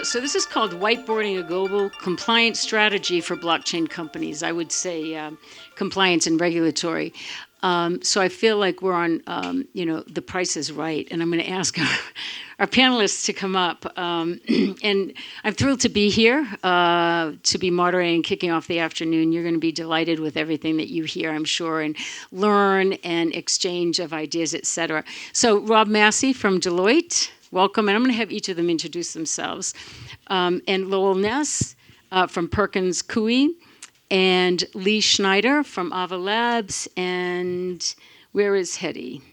So this is called Whiteboarding, a Global Compliance Strategy for Blockchain Companies. I would say compliance and regulatory. So I feel like we're on, the price is right. And I'm going to ask our panelists to come up. And I'm thrilled to be here, to be moderating, kicking off the afternoon. You're going to be delighted with everything that you hear, I'm sure, and learn and exchange of ideas, et cetera. So Rob Massey from Deloitte. Welcome, and I'm going to have each of them introduce themselves. And Lowell Ness from Perkins Coie, and Lee Schneider from Ava Labs, and where is Hedy?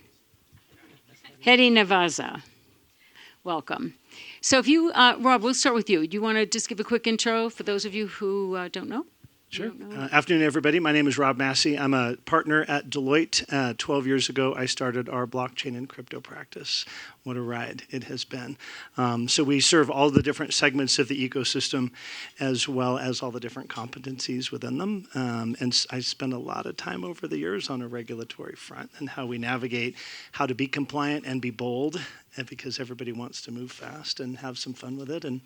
Hedy Navaza. Welcome. So if you, Rob, we'll start with you. Do you want to just give a quick intro for those of you who don't know? Sure. Afternoon, everybody. My name is Rob Massey. I'm a partner at Deloitte. 12 years ago, I started our blockchain and crypto practice. What a ride it has been. So we serve all the different segments of the ecosystem as well as all the different competencies within them. And I spent a lot of time over the years on a regulatory front and how we navigate how to be compliant and be bold, and because everybody wants to move fast and have some fun with it and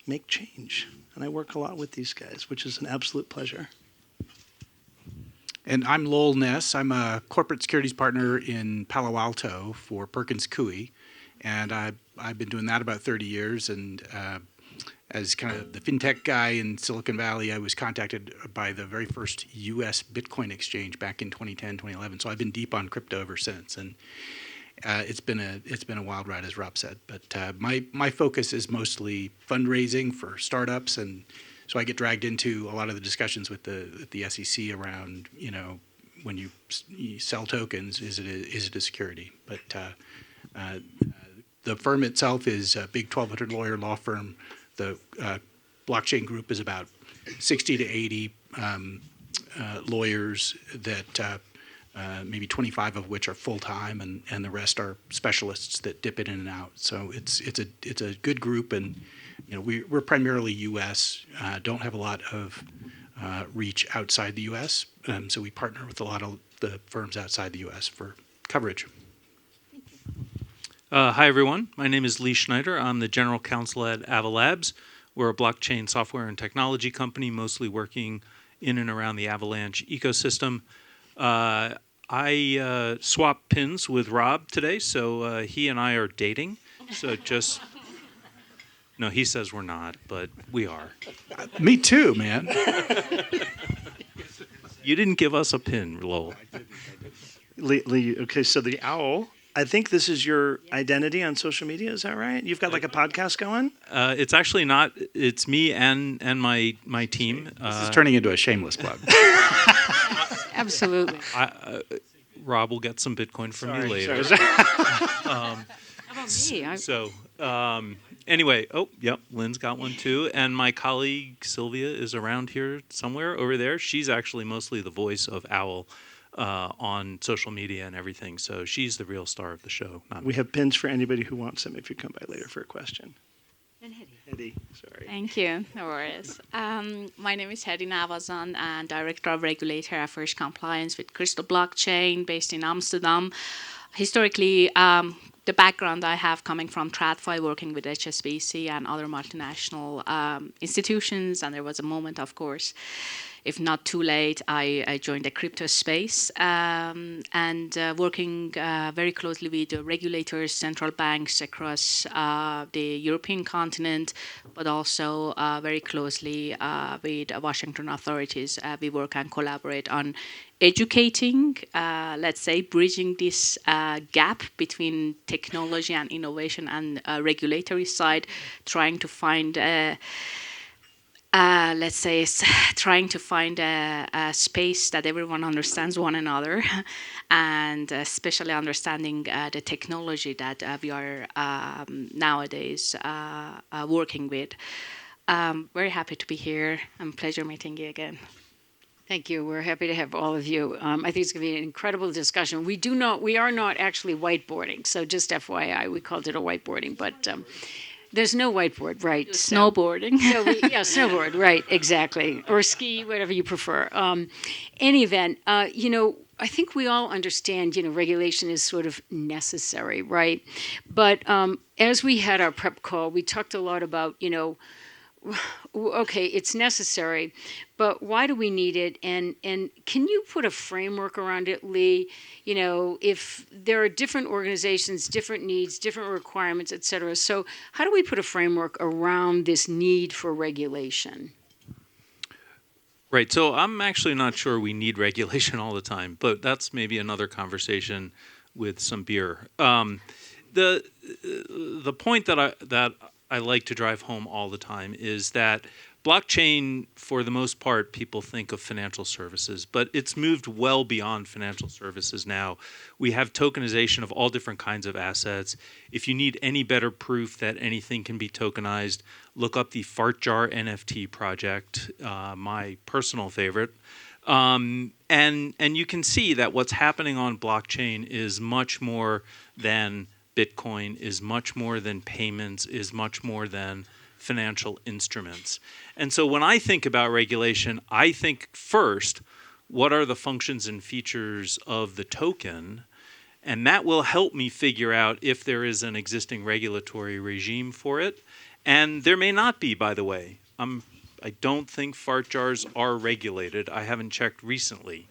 make change. And I work a lot with these guys, which is an absolute pleasure. And I'm Lowell Ness. I'm a corporate securities partner in Palo Alto for Perkins Coie. And I've been doing that about 30 years. And as kind of the fintech guy in Silicon Valley, I was contacted by the very first U.S. Bitcoin exchange back in 2010, 2011. So I've been deep on crypto ever since. And it's been a wild ride, as Rob said. But my focus is mostly fundraising for startups, and so I get dragged into a lot of the discussions with the SEC around, when you sell tokens, is it a security? But the firm itself is a big 1,200 lawyer law firm. The blockchain group is about 60 to 80 lawyers that. Maybe 25 of which are full-time, and the rest are specialists that dip in and out. So it's a good group, and we're primarily U.S. Don't have a lot of reach outside the U.S. So we partner with a lot of the firms outside the U.S. for coverage. Hi everyone, my name is Lee Schneider. I'm the general counsel at Ava Labs. We're a blockchain software and technology company, mostly working in and around the Avalanche ecosystem. I swapped pins with Rob today, so he and I are dating. So just, no, he says we're not, but we are. Me too, man. You didn't give us a pin, Lowell. Lee, okay, so the owl, I think this is your identity on social media, is that right? You've got like a podcast going? It's actually not. It's me and my team. This is turning into a shameless plug. Absolutely. Rob will get some Bitcoin from you later. How about me? Anyway, Lynn's got one too. And my colleague Sylvia is around here somewhere over there. She's actually mostly the voice of Owl on social media and everything. So she's the real star of the show. We have pins for anybody who wants them if you come by later for a question. And Hedy. Hedy, sorry. Thank you. No worries. My name is Hedy Navazan, and Director of Regulatory Affairs Compliance with Crystal Blockchain, based in Amsterdam. Historically, the background I have coming from TradFi, working with HSBC and other multinational institutions, and there was a moment, of course, if not too late, I joined the crypto space and working very closely with the regulators, central banks across the European continent, but also very closely with Washington authorities. We work and collaborate on educating, let's say, bridging this gap between technology and innovation and regulatory side, trying to find trying to find a space that everyone understands one another, and especially understanding the technology that we are nowadays working with. Very happy to be here, and pleasure meeting you again. Thank you. We're happy to have all of you. I think it's going to be an incredible discussion. We are not actually whiteboarding, so just FYI, we called it a whiteboarding, but there's no whiteboard, right? Snowboarding. Snowboard, right, exactly. Or ski, whatever you prefer. Any event, I think we all understand, regulation is sort of necessary, right? But as we had our prep call, we talked a lot about, okay, it's necessary, but why do we need it? And can you put a framework around it, Lee? If there are different organizations, different needs, different requirements, et cetera. So how do we put a framework around this need for regulation? Right. So I'm actually not sure we need regulation all the time, but that's maybe another conversation with some beer. The point that I like to drive home all the time is that blockchain, for the most part, people think of financial services, but it's moved well beyond financial services now. We have tokenization of all different kinds of assets. If you need any better proof that anything can be tokenized, look up the Fart Jar NFT project, my personal favorite. And you can see that what's happening on blockchain is much more than Bitcoin, is much more than payments, is much more than financial instruments. And so when I think about regulation, I think first, what are the functions and features of the token? And that will help me figure out if there is an existing regulatory regime for it. And there may not be, by the way. I don't think fart jars are regulated. I haven't checked recently.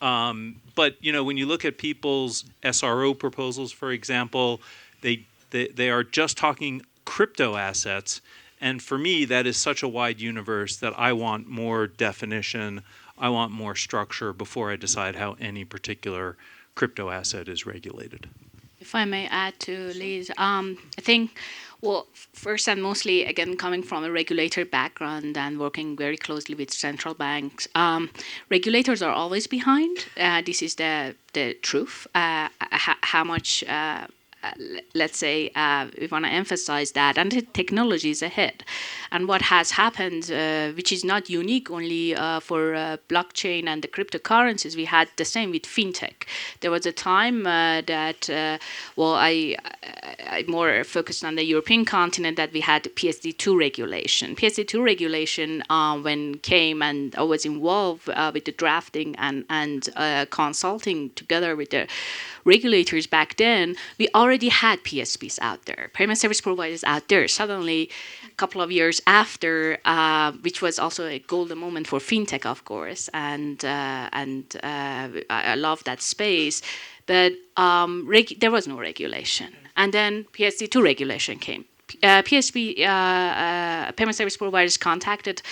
But when you look at people's SRO proposals, for example, they are just talking crypto assets. And for me, that is such a wide universe that I want more definition. I want more structure before I decide how any particular crypto asset is regulated. If I may add to Liz, I think, well, first and mostly, again, coming from a regulator background and working very closely with central banks, regulators are always behind. This is the truth. How much, let's say, we want to emphasize that. And the technology is ahead. And what has happened, which is not unique only for blockchain and the cryptocurrencies, we had the same with fintech. There was a time that, I more focused on the European continent, that we had PSD2 regulation. PSD2 regulation, when came, and I was involved with the drafting and consulting together with the regulators back then, we already had PSPs out there, payment service providers out there. Suddenly, a couple of years after, which was also a golden moment for fintech, of course, and I love that space. But there was no regulation, and then PSD2 regulation came. PSP payment service providers contacted,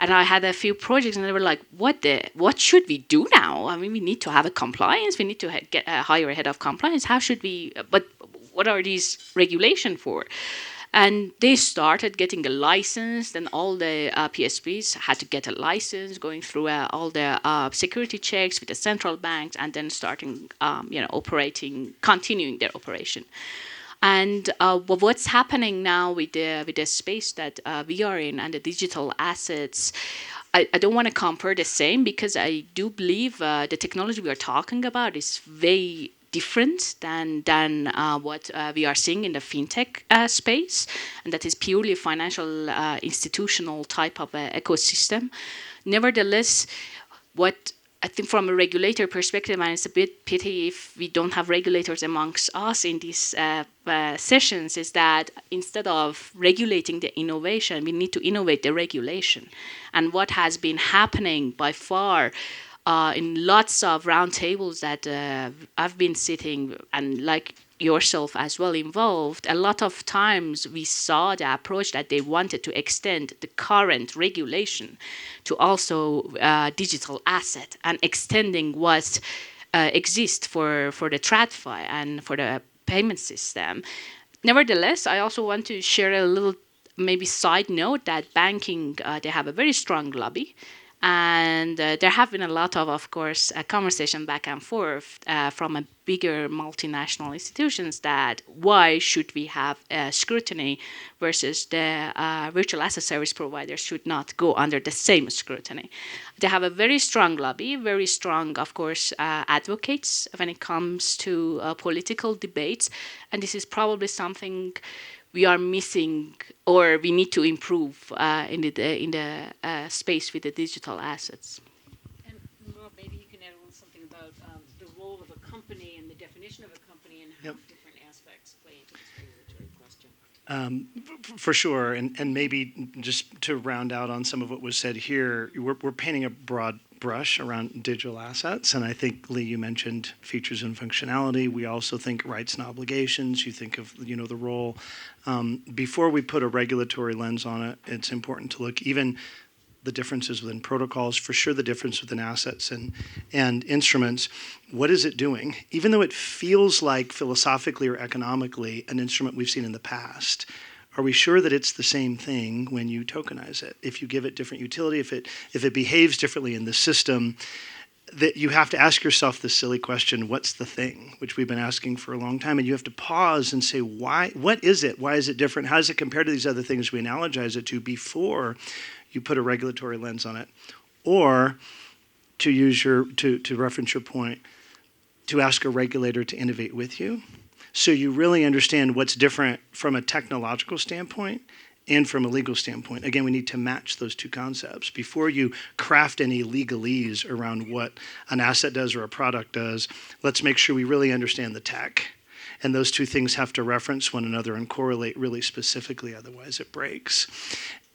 and I had a few projects, and they were like, "What should we do now? I mean, we need to have a compliance. We need to hire a head of compliance. How should we? But what are these regulations for?" And they started getting a license. Then all the PSPs had to get a license, going through all the security checks with the central banks, and then starting, continuing their operation. And what's happening now with the space that we are in and the digital assets, I don't want to compare the same, because I do believe the technology we are talking about is very different than what we are seeing in the fintech space, and that is purely financial institutional type of ecosystem. Nevertheless, what I think from a regulator perspective, and it's a bit pity if we don't have regulators amongst us in these sessions, is that instead of regulating the innovation, we need to innovate the regulation. And what has been happening by far in lots of roundtables that I've been sitting, and like yourself as well involved, a lot of times we saw the approach that they wanted to extend the current regulation to also digital asset, and extending what exists for the TradFi and for the payment system. Nevertheless, I also want to share a little maybe side note that banking, they have a very strong lobby. And there have been a lot of course, conversation back and forth from a bigger multinational institutions that why should we have scrutiny versus the virtual asset service providers should not go under the same scrutiny. They have a very strong lobby, very strong, of course, advocates when it comes to political debates. And this is probably something we are missing, or we need to improve in the space with the digital assets. And Rob, maybe you can add on something about company and the definition of a company and how Yep. different aspects play into this regulatory question. For sure, and maybe just to round out on some of what was said here, we're painting a broad brush around digital assets, and I think, Lee, you mentioned features and functionality. We also think rights and obligations. You think of the role. Before we put a regulatory lens on it, it's important to look even the differences within protocols, for sure the difference within assets and instruments. What is it doing? Even though it feels like philosophically or economically an instrument we've seen in the past, are we sure that it's the same thing when you tokenize it? If you give it different utility, if it behaves differently in the system, that you have to ask yourself the silly question, what's the thing? Which we've been asking for a long time. And you have to pause and say, why? What is it? Why is it different? How does it compare to these other things we analogize it to before you put a regulatory lens on it? Or to use to reference your point, to ask a regulator to innovate with you. So you really understand what's different from a technological standpoint and from a legal standpoint. Again, we need to match those two concepts. Before you craft any legalese around what an asset does or a product does, let's make sure we really understand the tech. And those two things have to reference one another and correlate really specifically, otherwise it breaks.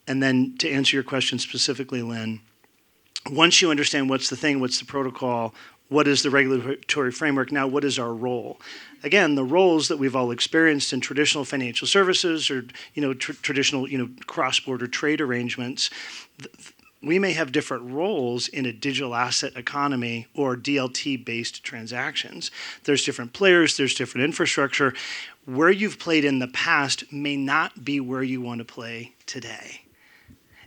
And then to answer your question specifically, Lynn, once you understand what's the thing, what's the protocol, what is the regulatory framework, now what is our role? Again, the roles that we've all experienced in traditional financial services or traditional cross-border trade arrangements, we may have different roles in a digital asset economy or DLT-based transactions. There's different players, there's different infrastructure. Where you've played in the past may not be where you want to play today.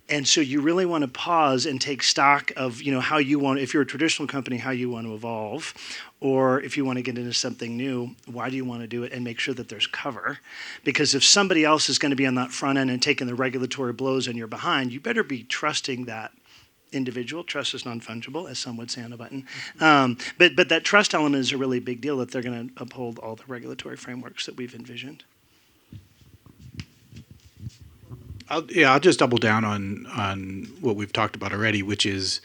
And so you really want to pause and take stock of, how you want, if you're a traditional company, how you want to evolve, or if you want to get into something new, why do you want to do it, and make sure that there's cover. Because if somebody else is going to be on that front end and taking the regulatory blows and you're behind, you better be trusting that individual. Trust is non-fungible, as some would say on a button. But that trust element is a really big deal, that they're going to uphold all the regulatory frameworks that we've envisioned. I'll just double down on what we've talked about already, which is,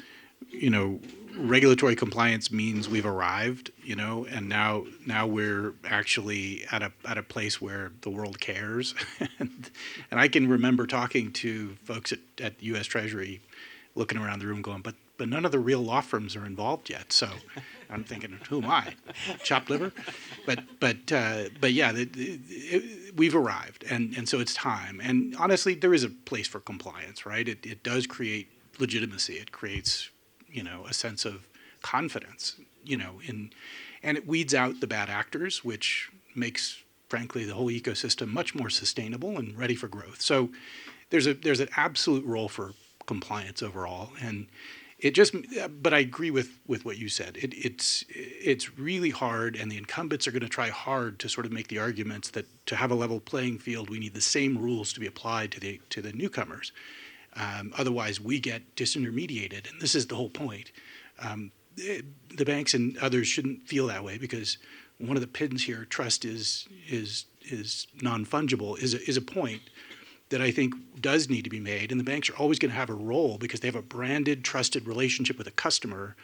regulatory compliance means we've arrived, and now we're actually at a place where the world cares. and I can remember talking to folks at U.S. Treasury, looking around the room, going, but none of the real law firms are involved yet. So I'm thinking, who am I? Chopped liver? But yeah, we've arrived, and so it's time. And honestly, there is a place for compliance, right? It does create legitimacy. It creates, a sense of confidence, and it weeds out the bad actors, which makes, frankly, the whole ecosystem much more sustainable and ready for growth. So there's an absolute role for compliance overall, and but I agree with what you said. It's really hard, and the incumbents are going to try hard to sort of make the arguments that to have a level playing field, we need the same rules to be applied to the newcomers. Otherwise, we get disintermediated, and this is the whole point. The banks and others shouldn't feel that way, because one of the pins here, trust is non-fungible, is a point that I think does need to be made. And the banks are always going to have a role because they have a branded, trusted relationship with a customer.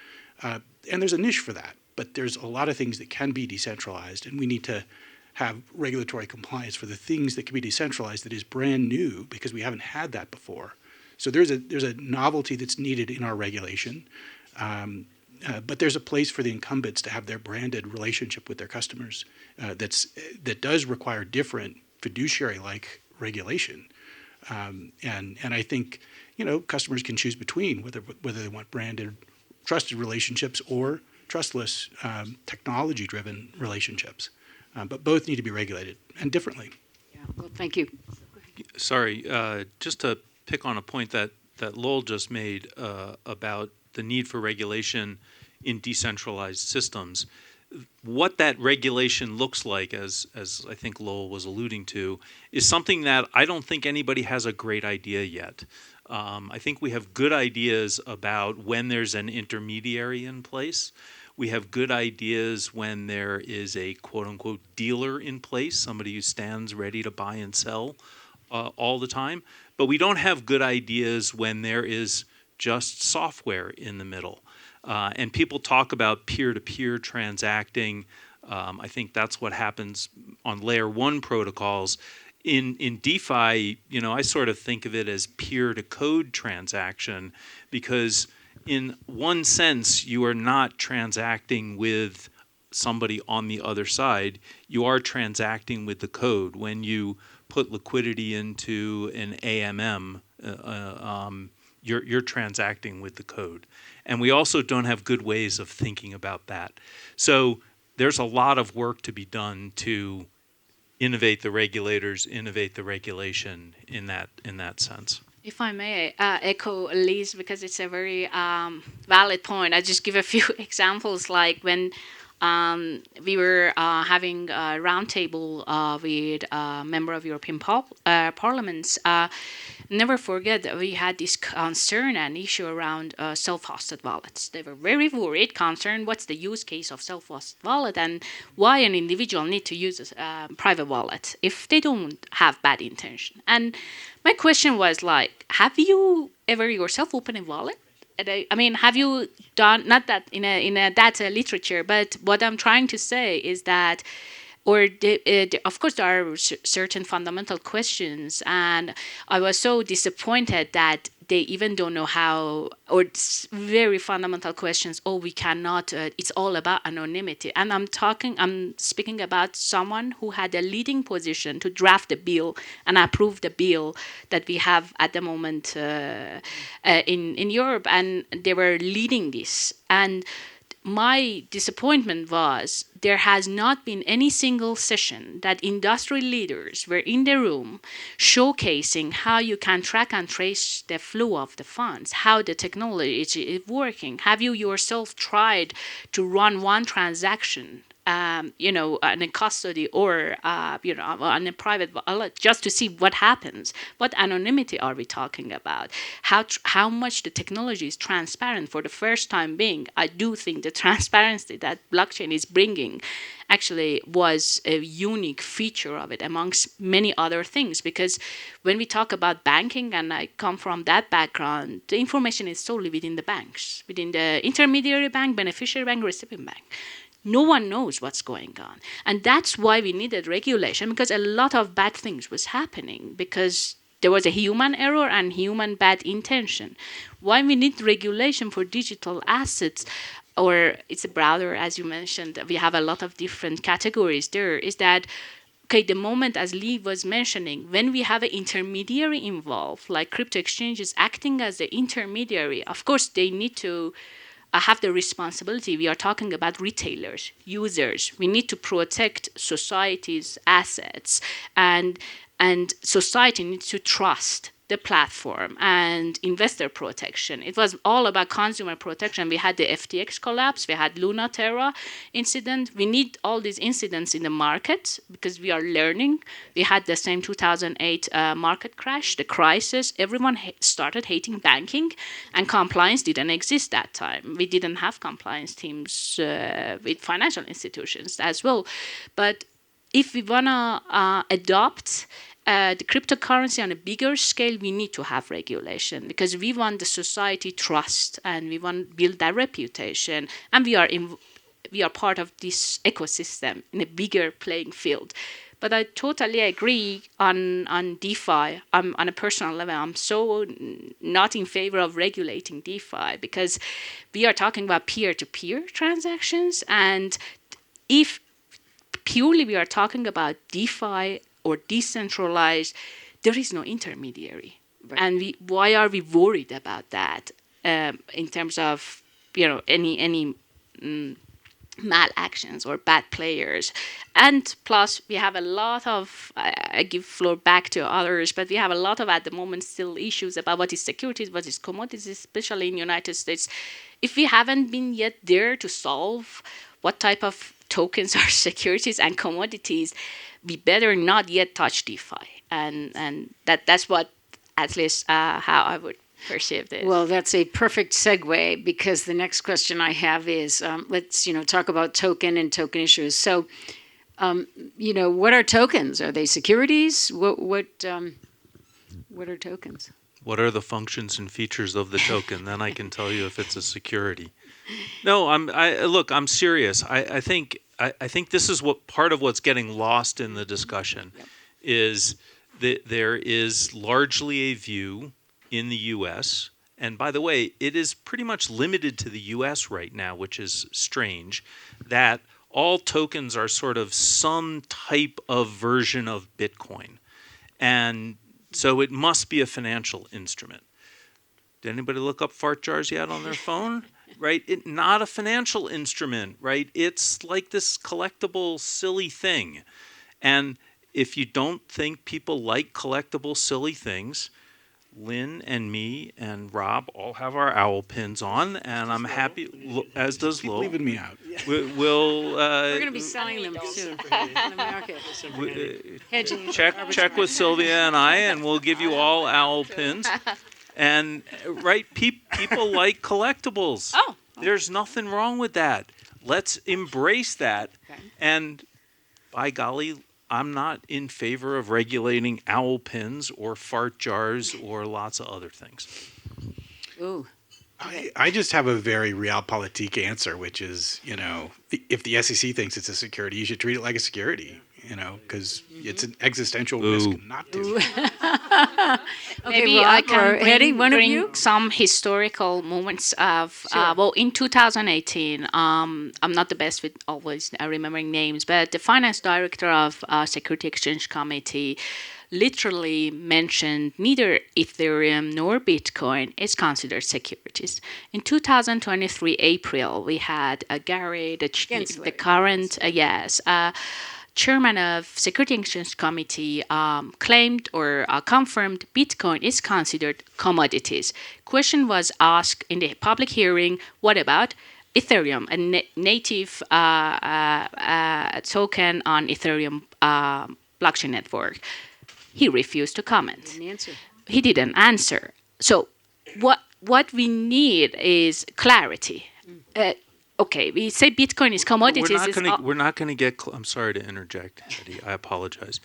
And there's a niche for that. But there's a lot of things that can be decentralized. And we need to have regulatory compliance for the things that can be decentralized that is brand new, because we haven't had that before. So there's a novelty that's needed in our regulation. But there's a place for the incumbents to have their branded relationship with their customers that does require different fiduciary-like regulation. And I think, customers can choose between whether they want branded, trusted relationships or trustless, technology-driven relationships. But both need to be regulated, and differently. Yeah. Well, thank you. Sorry, just to pick on a point that Lowell just made about the need for regulation in decentralized systems. What that regulation looks like, as I think Lowell was alluding to, is something that I don't think anybody has a great idea yet. I think we have good ideas about when there's an intermediary in place. We have good ideas when there is a quote-unquote dealer in place, somebody who stands ready to buy and sell all the time. But we don't have good ideas when there is just software in the middle. And people talk about peer-to-peer transacting. I think that's what happens on layer one protocols. In DeFi, I sort of think of it as peer-to-code transaction, because in one sense, you are not transacting with somebody on the other side. You are transacting with the code. When you put liquidity into an AMM, you're transacting with the code. And we also don't have good ways of thinking about that. So there's a lot of work to be done to innovate the regulators, innovate the regulation in that sense. If I may echo Liz, because it's a very valid point. I just give a few examples, like when we were having a roundtable with a member of European parliaments. Never forget that we had this concern and issue around self-hosted wallets. They were very worried, concerned, what's the use case of self-hosted wallet and why an individual need to use a private wallet if they don't have bad intention. And my question was like, have you ever yourself opened a wallet? I mean, have you done, not that in a data literature, but what I'm trying to say is that, of course, there are certain fundamental questions, and I was so disappointed that they even don't know how, or it's very fundamental questions. Oh, we cannot. It's all about anonymity, and I'm speaking about someone who had a leading position to draft the bill and approve the bill that we have at the moment in Europe, and they were leading this. And my disappointment was there has not been any single session that industry leaders were in the room showcasing how you can track and trace the flow of the funds, how the technology is working. Have you yourself tried to run one transaction, in a custody or, on a private wallet, just to see what happens? What anonymity are we talking about? How much the technology is transparent for the first time being? I do think the transparency that blockchain is bringing actually was a unique feature of it amongst many other things, because when we talk about banking, and I come from that background, the information is solely within the banks, within the intermediary bank, beneficiary bank, recipient bank. No one knows what's going on. And that's why we needed regulation, because a lot of bad things was happening because there was a human error and human bad intention. Why we need regulation for digital assets, or it's a broader, as you mentioned, we have a lot of different categories there, is that, okay, the moment, as Lee was mentioning, when we have an intermediary involved, like crypto exchanges acting as the intermediary, of course, they need to have the responsibility. We are talking about retailers, users. We need to protect society's assets, and society needs to trust the platform and investor protection. It was all about consumer protection. We had the FTX collapse. We had Luna Terra incident. We need all these incidents in the market because we are learning. We had the same 2008 market crash, the crisis. Everyone started hating banking, and compliance didn't exist that time. We didn't have compliance teams with financial institutions as well. But if we want to adopt the cryptocurrency on a bigger scale, we need to have regulation, because we want the society trust and we want to build that reputation, and we are part of this ecosystem in a bigger playing field. But I totally agree on DeFi. On a personal level, I'm so not in favor of regulating DeFi, because we are talking about peer-to-peer transactions, and if purely we are talking about DeFi or decentralized, there is no intermediary. Right. And why are we worried about that in terms of any mal actions or bad players? And plus, we have a lot of, I give floor back to others, but we have a lot of, at the moment, still issues about what is securities, what is commodities, especially in the United States. If we haven't been yet there to solve what type of tokens are securities and commodities, we better not yet touch DeFi. And that's what, at least, how I would perceive this. Well, that's a perfect segue, because the next question I have is, let's talk about token and token issues. So, what are tokens? Are they securities? What are tokens? What are the functions and features of the token? Then I can tell you if it's a security. No, I'm serious. I think this is what part of what's getting lost in the discussion is that there is largely a view in the US, and by the way, it is pretty much limited to the US right now, which is strange, that all tokens are sort of some type of version of Bitcoin. And so it must be a financial instrument. Did anybody look up fart jars yet on their phone? Right? Not a financial instrument, right? It's like this collectible, silly thing. And if you don't think people like collectible, silly things, Lynn and me and Rob all have our owl pins on, and I'm happy, as does Keep Lo. leaving me out. We'll We're going to be selling them soon on the market. Hedging. check with Sylvia and I, and we'll give you all owl pins. And right, people like collectibles. Oh. There's nothing wrong with that. Let's embrace that. Okay. And by golly, I'm not in favor of regulating owl pins or fart jars or lots of other things. Ooh. I just have a very realpolitik answer, which is, if the SEC thinks it's a security, you should treat it like a security, because it's an existential risk not to. Okay, Maybe Rob I can or Hetty, one of bring you? some historical moments of, Sure. in 2018, I'm not the best with always remembering names, but the finance director of Security Exchange Committee literally mentioned neither Ethereum nor Bitcoin is considered securities. In 2023 April, we had Gary, the current, chairman of Security Exchange Committee, claimed or confirmed Bitcoin is considered commodities. Question was asked in the public hearing, what about Ethereum, a native token on Ethereum blockchain network? He refused to comment. Didn't answer. He didn't answer. So what we need is clarity. Okay, we say Bitcoin is commodities. We're not going to get. I'm sorry to interject, Eddie. I apologize.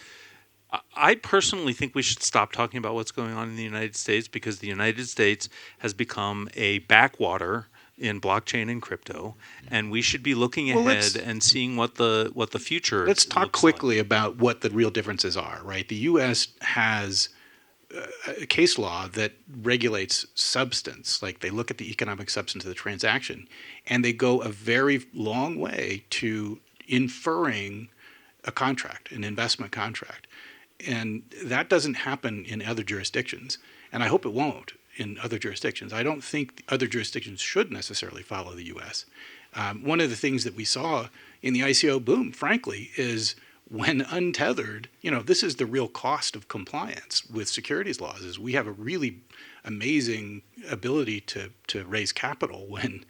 I personally think we should stop talking about what's going on in the United States because the United States has become a backwater in blockchain and crypto, and we should be looking ahead and seeing what the future. Let's talk looks quickly like. about what the real differences are, right? The U.S. has a case law that regulates substance, like they look at the economic substance of the transaction, and they go a very long way to inferring a contract, an investment contract. And that doesn't happen in other jurisdictions, and I hope it won't in other jurisdictions. I don't think other jurisdictions should necessarily follow the U.S. One of the things that we saw in the ICO boom, frankly, is when untethered, this is the real cost of compliance with securities laws, is we have a really amazing ability to raise capital when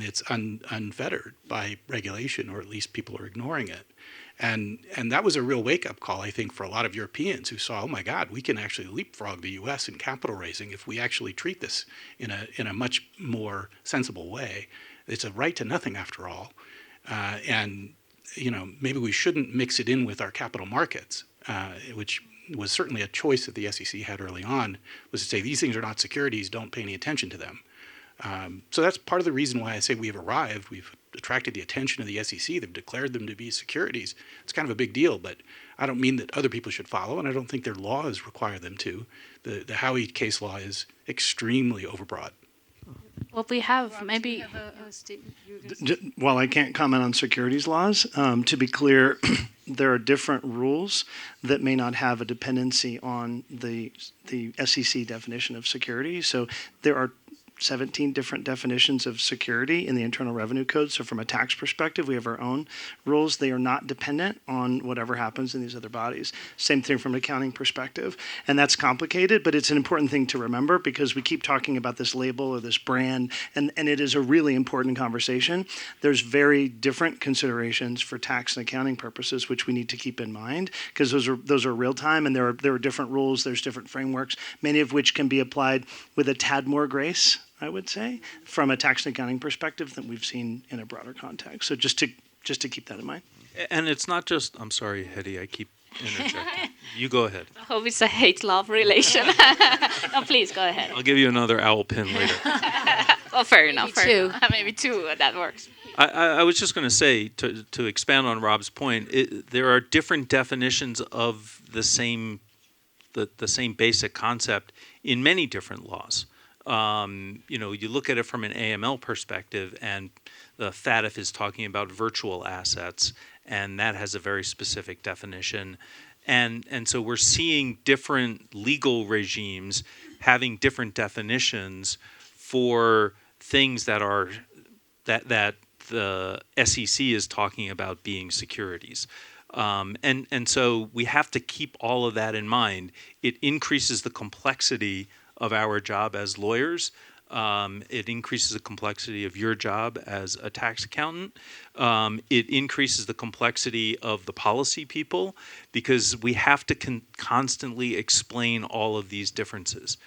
it's unfettered by regulation, or at least people are ignoring it. And that was a real wake-up call, I think, for a lot of Europeans who saw, oh my God, we can actually leapfrog the U.S. in capital raising if we actually treat this in a much more sensible way. It's a right to nothing, after all. And maybe we shouldn't mix it in with our capital markets, which was certainly a choice that the SEC had early on, was to say these things are not securities, don't pay any attention to them. So that's part of the reason why I say we have arrived. We've attracted the attention of the SEC. They've declared them to be securities. It's kind of a big deal, but I don't mean that other people should follow, and I don't think their laws require them to. The Howey case law is extremely overbroad. What we have, maybe. While I can't comment on securities laws, to be clear, there are different rules that may not have a dependency on the SEC definition of security. So there are 17 different definitions of security in the Internal Revenue Code. So from a tax perspective, we have our own rules. They are not dependent on whatever happens in these other bodies. Same thing from an accounting perspective. And that's complicated, but it's an important thing to remember because we keep talking about this label or this brand, and it is a really important conversation. There's very different considerations for tax and accounting purposes, which we need to keep in mind because those are real time, and there are different rules, there's different frameworks, many of which can be applied with a tad more grace, I would say, from a tax and accounting perspective than we've seen in a broader context. So just to keep that in mind. And it's not just. I'm sorry, Hetty. I keep interjecting. You go ahead. I hope it's a hate-love relation. No, please, go ahead. I'll give you another owl pin later. Oh, fair enough. Fair two. enough. Maybe two. That works. I was just going to say, to expand on Rob's point, there are different definitions of the same basic concept in many different laws. You look at it from an AML perspective, and the FATF is talking about virtual assets, and that has a very specific definition. And so we're seeing different legal regimes having different definitions for things that are that the SEC is talking about being securities. And so we have to keep all of that in mind. It increases the complexity of our job as lawyers. It increases the complexity of your job as a tax accountant. It increases the complexity of the policy people, because we have to constantly explain all of these differences,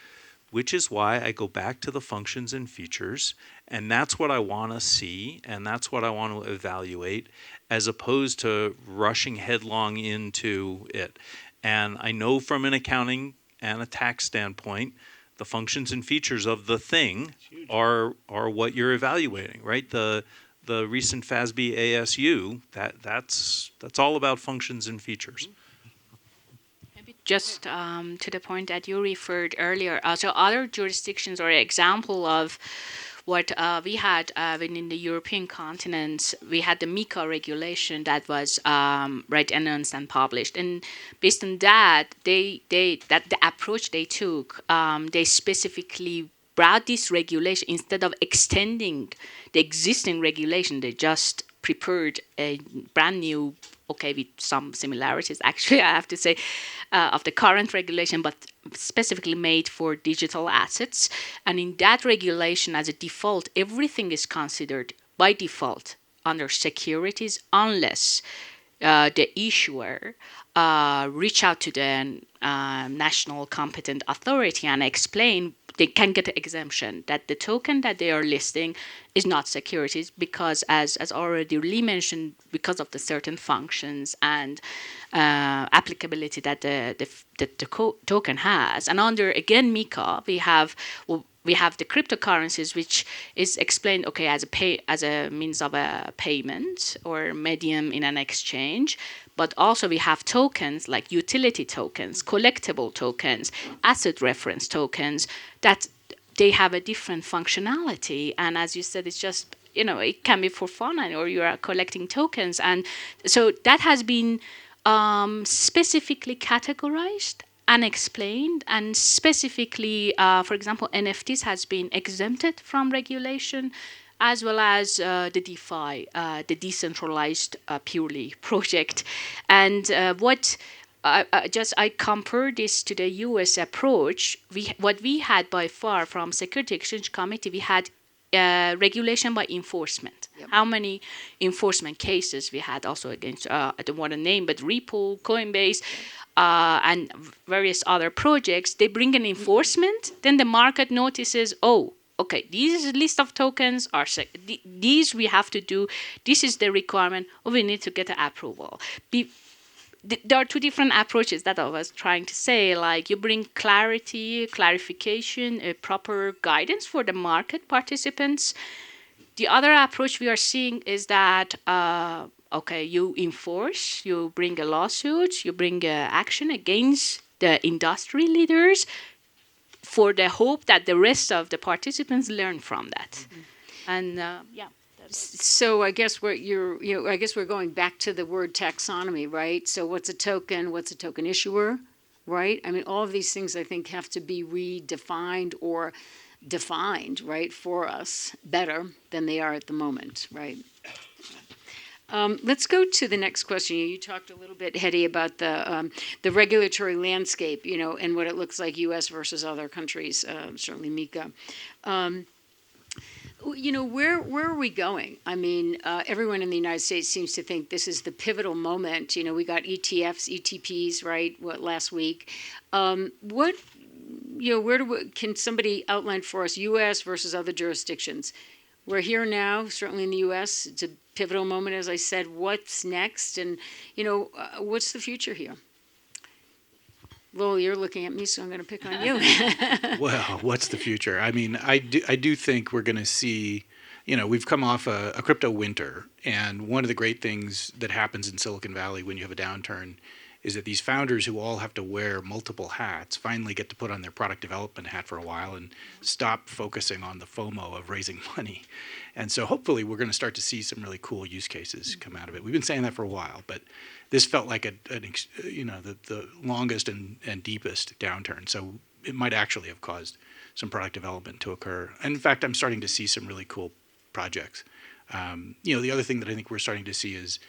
which is why I go back to the functions and features, and that's what I want to see, and that's what I want to evaluate, as opposed to rushing headlong into it. And I know from an accounting and a tax standpoint, the functions and features of the thing are what you're evaluating, right? The recent FASB ASU, that's all about functions and features. Just to the point that you referred earlier, so other jurisdictions are an example of what we had within the European continent. We had the MiCA regulation that was announced and published, and based on that, the approach they took, they specifically brought this regulation instead of extending the existing regulation. They just prepared a brand new, with some similarities, actually, I have to say, of the current regulation, but specifically made for digital assets. And in that regulation, as a default, everything is considered by default under securities, unless the issuer reach out to the national competent authority and explain they can get an exemption that the token that they are listing is not securities, because as already Lee mentioned, because of the certain functions and applicability that the token has. And under, again, MiCA, we have the cryptocurrencies, which is explained as a means of a payment or medium in an exchange. But also we have tokens like utility tokens, collectible tokens, asset reference tokens, that they have a different functionality. And as you said, it's just, it can be for fun, or you are collecting tokens. And so that has been specifically categorized and explained, and specifically, for example, NFTs has been exempted from regulation, as well as the DeFi, the decentralized purely project. And I compare this to the U.S. approach. What we had by far from Security Exchange Committee, we had regulation by enforcement. Yep. How many enforcement cases we had also against, I don't want to name, but Ripple, Coinbase, and various other projects. They bring an enforcement, then the market notices, these list of tokens are these we have to do. This is the requirement. We need to get an approval. There are two different approaches that I was trying to say. Like, you bring clarification, proper guidance for the market participants. The other approach we are seeing is that you enforce, you bring a lawsuit, you bring action against the industry leaders, for the hope that the rest of the participants learn from that. Mm-hmm. And so I guess we're going back to the word taxonomy, right? So what's a token? What's a token issuer, right? I mean, all of these things I think have to be redefined or defined, right, for us better than they are at the moment, right? Let's go to the next question. You talked a little bit, Hedy, about the regulatory landscape, and what it looks like, U.S. versus other countries, certainly MiCA. Where are we going? I mean, everyone in the United States seems to think this is the pivotal moment. We got ETFs, ETPs, right? Last week? Can somebody outline for us U.S. versus other jurisdictions? We're here now, certainly in the U.S. It's a pivotal moment, as I said. What's next? And, what's the future here? Lowell, you're looking at me, so I'm going to pick on you. Well, what's the future? I mean, I do think we're going to see, we've come off a crypto winter. And one of the great things that happens in Silicon Valley when you have a downturn is that these founders who all have to wear multiple hats finally get to put on their product development hat for a while and stop focusing on the FOMO of raising money. And so hopefully we're going to start to see some really cool use cases come out of it. We've been saying that for a while, but this felt like the longest and deepest downturn. So it might actually have caused some product development to occur. And in fact, I'm starting to see some really cool projects. The other thing that I think we're starting to see is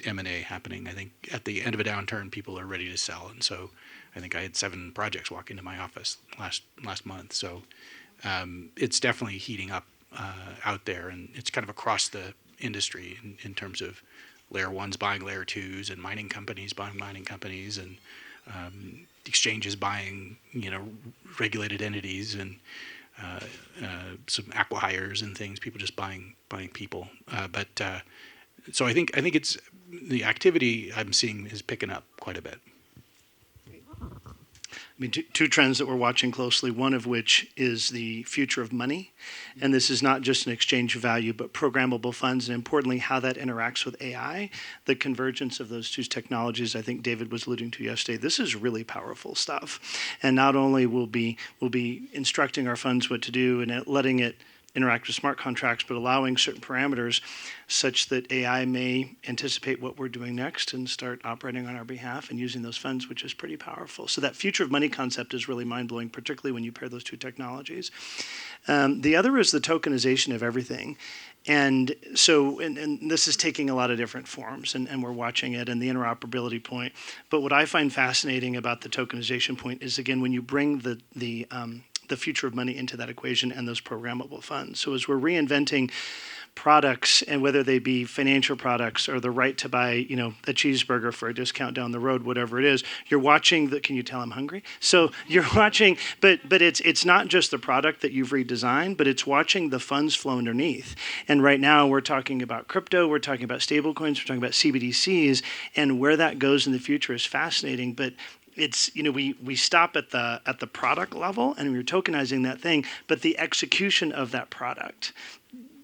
M&A happening. I think at the end of a downturn, people are ready to sell. And so I think I had 7 projects walk into my office last month. So it's definitely heating up out there, and it's kind of across the industry in terms of layer 1s buying layer 2s and mining companies buying mining companies and exchanges buying, regulated entities and some acqui-hires and things, people just buying people. So I think it's the activity I'm seeing is picking up quite a bit. I mean, two trends that we're watching closely, one of which is the future of money. And this is not just an exchange of value, but programmable funds, and importantly, how that interacts with AI. The convergence of those two technologies, I think David was alluding to yesterday, this is really powerful stuff. And not only will be instructing our funds what to do and letting it interact with smart contracts, but allowing certain parameters such that AI may anticipate what we're doing next and start operating on our behalf and using those funds, which is pretty powerful. So that future of money concept is really mind-blowing, particularly when you pair those two technologies. The other is the tokenization of everything. And so, and this is taking a lot of different forms, and we're watching it, and the interoperability point. But what I find fascinating about the tokenization point is, again, when you bring the future of money into that equation and those programmable funds. So as we're reinventing products, and whether they be financial products or the right to buy, a cheeseburger for a discount down the road, whatever it is, you're watching the, can you tell I'm hungry? So you're watching, but it's not just the product that you've redesigned, but it's watching the funds flow underneath. And right now we're talking about crypto, we're talking about stablecoins, we're talking about CBDCs, and where that goes in the future is fascinating. But it's, we stop at the product level and we're tokenizing that thing, but the execution of that product,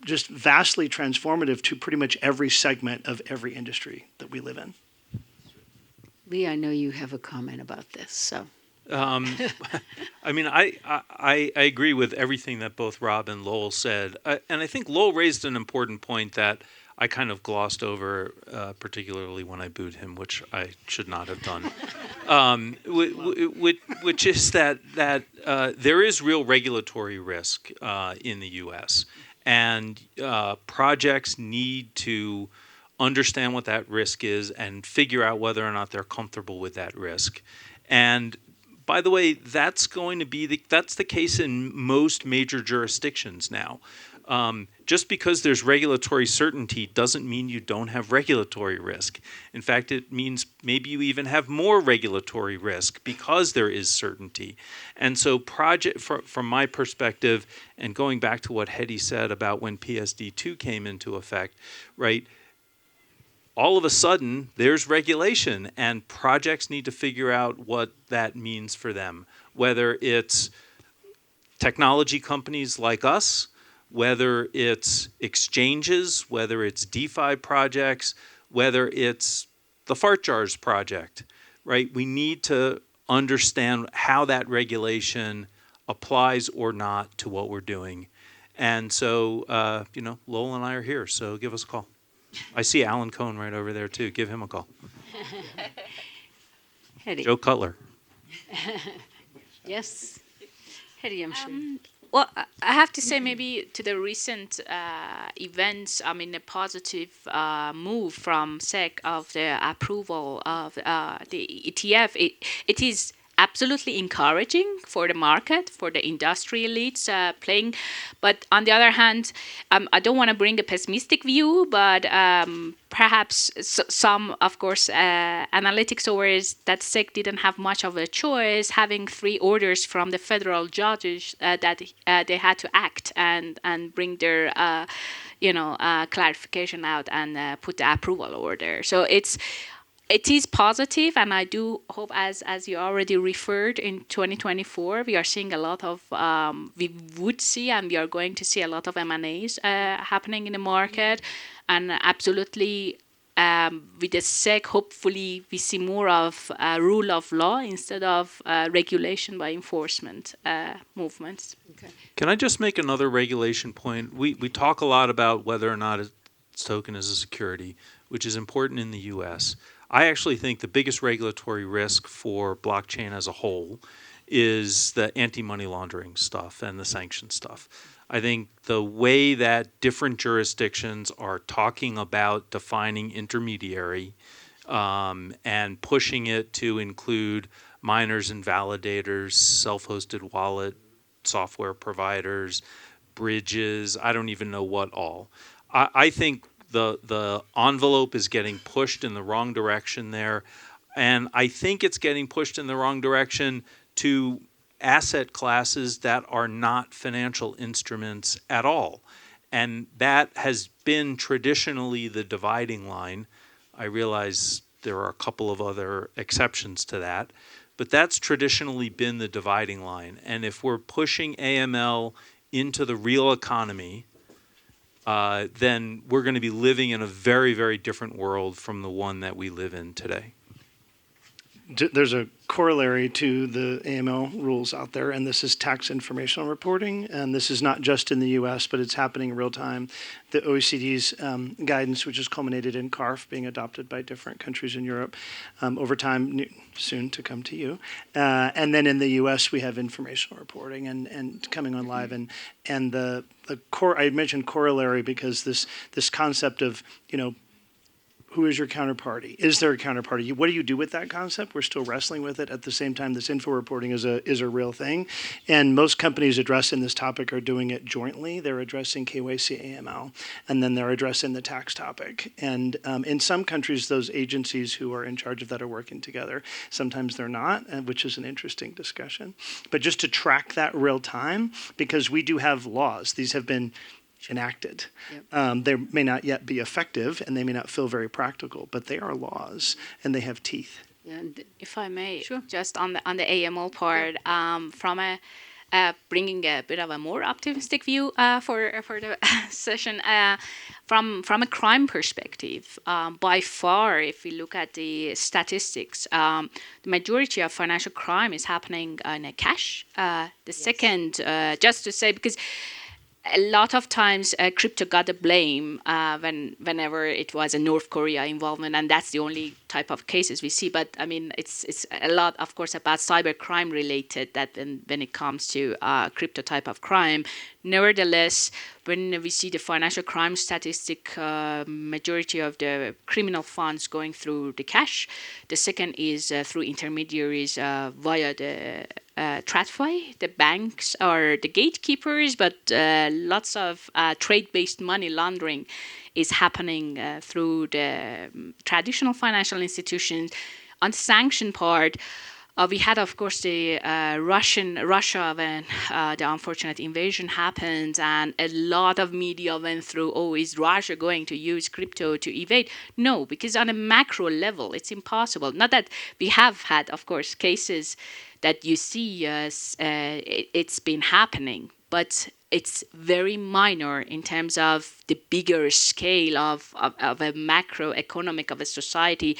just vastly transformative to pretty much every segment of every industry that we live in. Lee, I know you have a comment about this, so. I mean, I agree with everything that both Rob and Lowell said. And I think Lowell raised an important point that I kind of glossed over, particularly when I booed him, which I should not have done. Which is that there is real regulatory risk in the U.S. And projects need to understand what that risk is and figure out whether or not they're comfortable with that risk. And by the way, that's the case in most major jurisdictions now. Just because there's regulatory certainty doesn't mean you don't have regulatory risk. In fact, it means maybe you even have more regulatory risk because there is certainty. And so from my perspective, and going back to what Hedy said about when PSD2 came into effect, right? All of a sudden, there's regulation, and projects need to figure out what that means for them, whether it's technology companies like us, whether it's exchanges, whether it's DeFi projects, whether it's the fart jars project, right? We need to understand how that regulation applies or not to what we're doing. And so, Lowell and I are here, so give us a call. I see Alan Cohn right over there, too. Give him a call. Hedy. Joe Cutler. Yes. Hedy, I'm sure. Well, I have to say maybe to the recent events, I mean, a positive move from SEC of the approval of the ETF, it is absolutely encouraging for the market, for the industry elites playing. But on the other hand, I don't want to bring a pessimistic view, but perhaps some, of course, analytics over that SEC didn't have much of a choice, having 3 orders from the federal judges that they had to act and bring their clarification out and put the approval order. So it is positive, and I do hope, as you already referred, in 2024 we are seeing a lot of we would see, and we are going to see a lot of M&As happening in the market, and absolutely. With the SEC, hopefully we see more of rule of law instead of regulation by enforcement movements. Can I just make another regulation point? We talk a lot about whether or not a token is a security, which is important in the U.S. I actually think the biggest regulatory risk for blockchain as a whole is the anti-money laundering stuff and the sanction stuff. I think the way that different jurisdictions are talking about defining intermediary and pushing it to include miners and validators, self-hosted wallet software providers, bridges, I don't even know what all. I think the envelope is getting pushed in the wrong direction there. And I think it's getting pushed in the wrong direction to asset classes that are not financial instruments at all. And that has been traditionally the dividing line. I realize there are a couple of other exceptions to that, but that's traditionally been the dividing line. And if we're pushing AML into the real economy, then we're going to be living in a very, very different world from the one that we live in today. There's a corollary to the AML rules out there, and this is tax information reporting. And this is not just in the U.S., but it's happening in real time. The OECD's guidance, which is culminated in CARF, being adopted by different countries in Europe over time, soon to come to you. And then in the U.S., we have informational reporting and coming on live. And the core, I mentioned corollary because this concept of, who is your counterparty? Is there a counterparty? What do you do with that concept? We're still wrestling with it. At the same time, this info reporting is a real thing. And most companies addressing this topic are doing it jointly. They're addressing KYC AML, and then they're addressing the tax topic. And in some countries, those agencies who are in charge of that are working together. Sometimes they're not, which is an interesting discussion. But just to track that real time, because we do have laws. These have been enacted. Yep. They may not yet be effective, and they may not feel very practical, but they are laws, and they have teeth. Yeah, if I may, sure. Just on the AML part, from bringing a bit of a more optimistic view for the session, from a crime perspective, by far, if we look at the statistics, the majority of financial crime is happening in a cash. Second, just to say, because a lot of times crypto got the blame whenever it was a North Korea involvement, and that's the only type of cases we see. But I mean, it's a lot, of course, about cyber crime related that when it comes to crypto type of crime. Nevertheless, when we see the financial crime statistic, majority of the criminal funds going through the cash. The second is through intermediaries via the TradFi. The banks are the gatekeepers, but lots of trade-based money laundering is happening through the traditional financial institutions. On the sanction part, we had, of course, the Russia when the unfortunate invasion happened, and a lot of media went through, is Russia going to use crypto to evade? No, because on a macro level, it's impossible. Not that we have had, of course, cases that you see it's been happening, but it's very minor in terms of the bigger scale of a macroeconomic of a society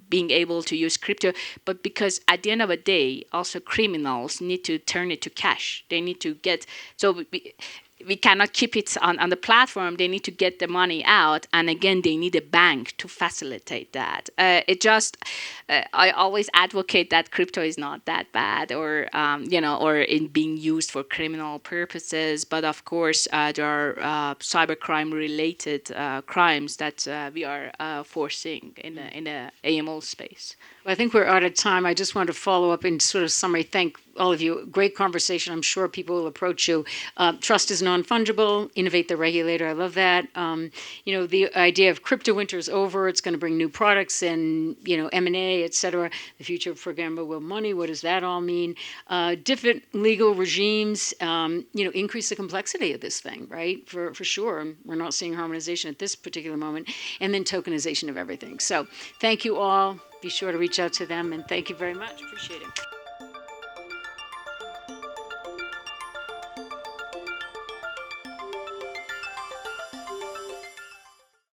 being able to use crypto. But because at the end of the day, also criminals need to turn it to cash. They need to get, so we cannot keep it on the platform. They need to get the money out. And again, they need a bank to facilitate that. I always advocate that crypto is not that bad or in being used for criminal purposes. But of course, there are cybercrime related crimes that we are foreseeing in the AML space. I think we're out of time. I just want to follow up in sort of summary. Thank all of you. Great conversation. I'm sure people will approach you. Trust is non-fungible. Innovate the regulator. I love that. The idea of crypto winter is over. It's going to bring new products and, M&A, et cetera. The future of programmable money. What does that all mean? Different legal regimes, increase the complexity of this thing, right? For sure. We're not seeing harmonization at this particular moment. And then tokenization of everything. So thank you all. Be sure to reach out to them. And thank you very much. Appreciate it.